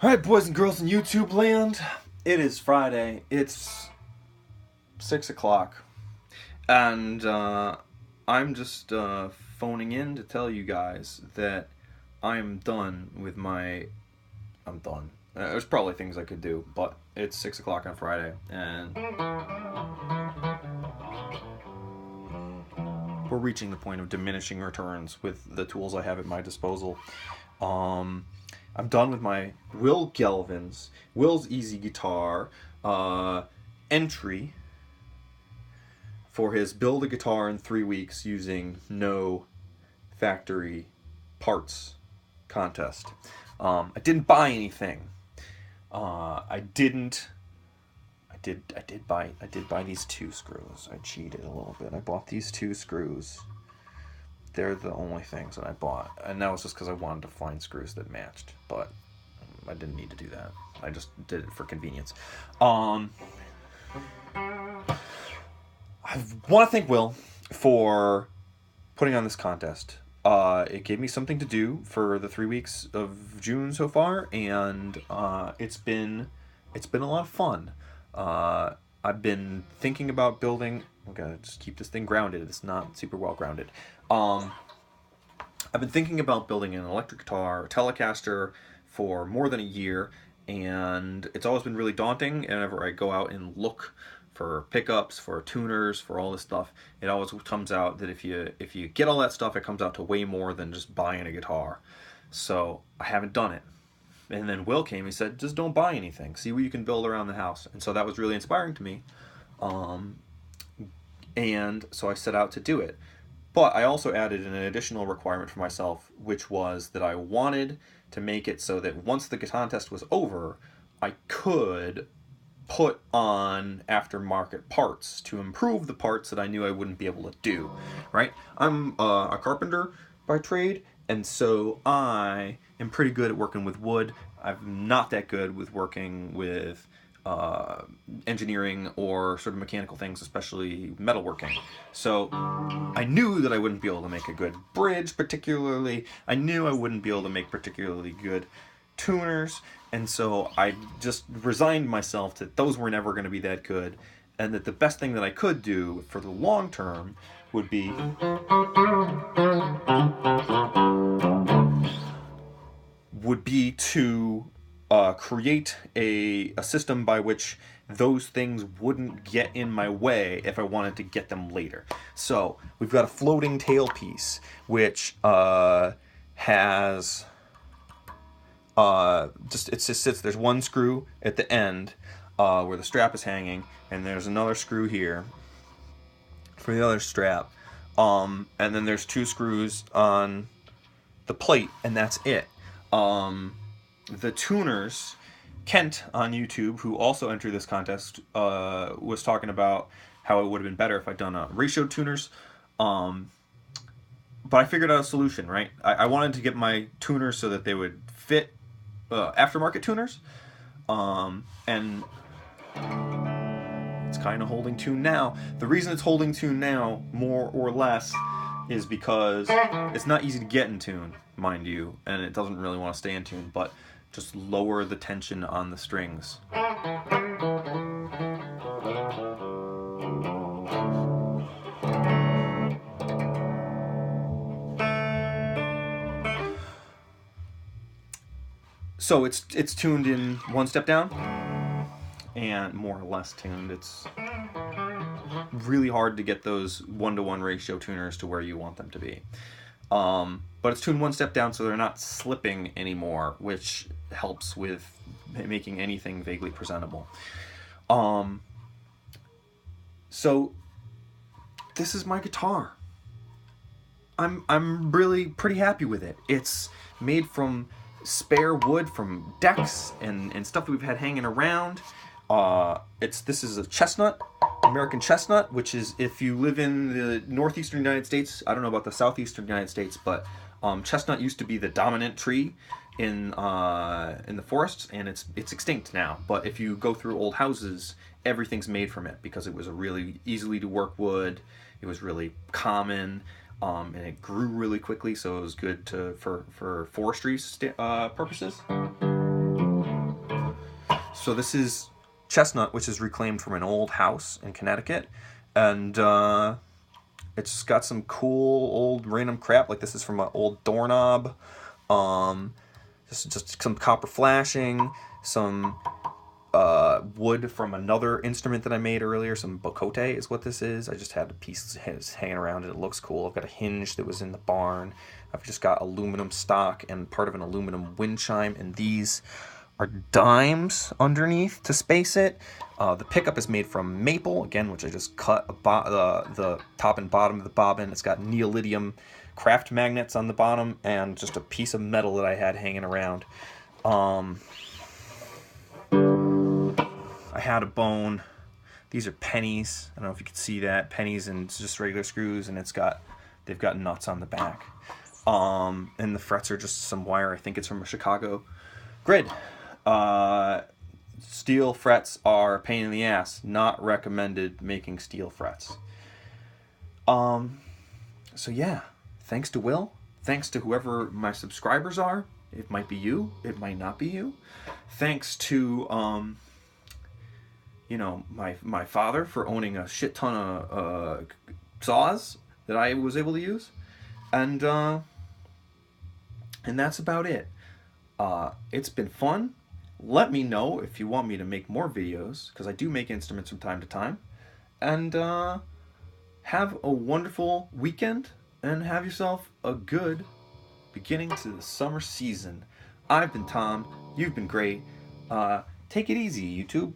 Alright, boys and girls in YouTube land, it is Friday. It's 6 o'clock. And I'm just phoning in to tell you guys that I am done with my. I'm done. There's probably things I could do, but it's 6 o'clock on Friday, and we're reaching the point of diminishing returns with the tools I have at my disposal. I'm done with my Will Gelvin's Will's Easy Guitar entry for his build a guitar in 3 weeks using no factory parts contest. I didn't buy anything. I did buy these 2 screws. I cheated a little bit. I bought these 2 screws. They're the only things that I bought, and that was just because I wanted to find screws that matched, but I didn't need to do that. I just did it for convenience. I want to thank Will for putting on this contest. It gave me something to do for the 3 weeks of June so far, and it's been a lot of fun. I've been thinking about building. I'm gonna just keep this thing grounded. It's not super well grounded. I've been thinking about building an electric guitar, a Telecaster, for more than a year, and it's always been really daunting. Whenever I go out and look for pickups, for tuners, for all this stuff, it always comes out that if you get all that stuff, it comes out to way more than just buying a guitar. So I haven't done it. And then Will came, he said, just don't buy anything. See what you can build around the house. And so that was really inspiring to me. And so I set out to do it. But I also added an additional requirement for myself, which was that I wanted to make it so that once the contest was over, I could put on aftermarket parts to improve the parts that I knew I wouldn't be able to do, right? I'm a carpenter by trade, and so I am pretty good at working with wood. I'm not that good with working with engineering or sort of mechanical things, especially metalworking. So I knew that I wouldn't be able to make a good bridge particularly. I knew I wouldn't be able to make particularly good tuners, and so I just resigned myself that those were never going to be that good, and that the best thing that I could do for the long term would be to create a system by which those things wouldn't get in my way if I wanted to get them later. So we've got a floating tailpiece, which has it just sits. There's one screw at the end where the strap is hanging, and there's another screw here for the other strap, and then there's 2 screws on the plate, and that's it. The tuners, Kent on YouTube, who also entered this contest, was talking about how it would have been better if I'd done ratio tuners. But I figured out a solution, right? I wanted to get my tuners so that they would fit aftermarket tuners. And it's kind of holding tune now. The reason it's holding tune now, more or less, is because it's not easy to get in tune, mind you, and it doesn't really want to stay in tune, but just lower the tension on the strings. So it's tuned in 1 step down, and more or less tuned. It's really hard to get those 1-to-1 ratio tuners to where you want them to be. But it's tuned 1 step down, so they're not slipping anymore, which helps with making anything vaguely presentable. So this is my guitar. I'm really pretty happy with it. It's made from spare wood from decks and stuff that we've had hanging around. This is a chestnut, American chestnut, which is, if you live in the northeastern United States, I don't know about the southeastern United States, but chestnut used to be the dominant tree in the forests, and it's extinct now. But if you go through old houses, everything's made from it because it was a really easily to work wood. It was really common, and it grew really quickly, so it was good for forestry purposes. So this is chestnut, which is reclaimed from an old house in Connecticut, and it's got some cool old random crap. Like this is from an old doorknob. Just some copper flashing, some wood from another instrument that I made earlier. Some bocote is what this is. I just had a piece hanging around and it looks cool. I've got a hinge that was in the barn. I've just got aluminum stock and part of an aluminum wind chime, and these are dimes underneath to space it. The pickup is made from maple, again, which I just cut the top and bottom of the bobbin. It's got neodymium craft magnets on the bottom and just a piece of metal that I had hanging around. I had a bone. These are pennies. I don't know if you can see that. Pennies and it's just regular screws, and they've got nuts on the back. And the frets are just some wire. I think it's from a Chicago grid. Steel frets are a pain in the ass. Not recommended making steel frets. So yeah, thanks to Will. Thanks to whoever my subscribers are. It might be you. It might not be you. Thanks to my father for owning a shit ton of saws that I was able to use, and that's about it. It's been fun. Let me know if you want me to make more videos, because I do make instruments from time to time. And have a wonderful weekend, and have yourself a good beginning to the summer season. I've been Tom. You've been great. Take it easy, YouTube.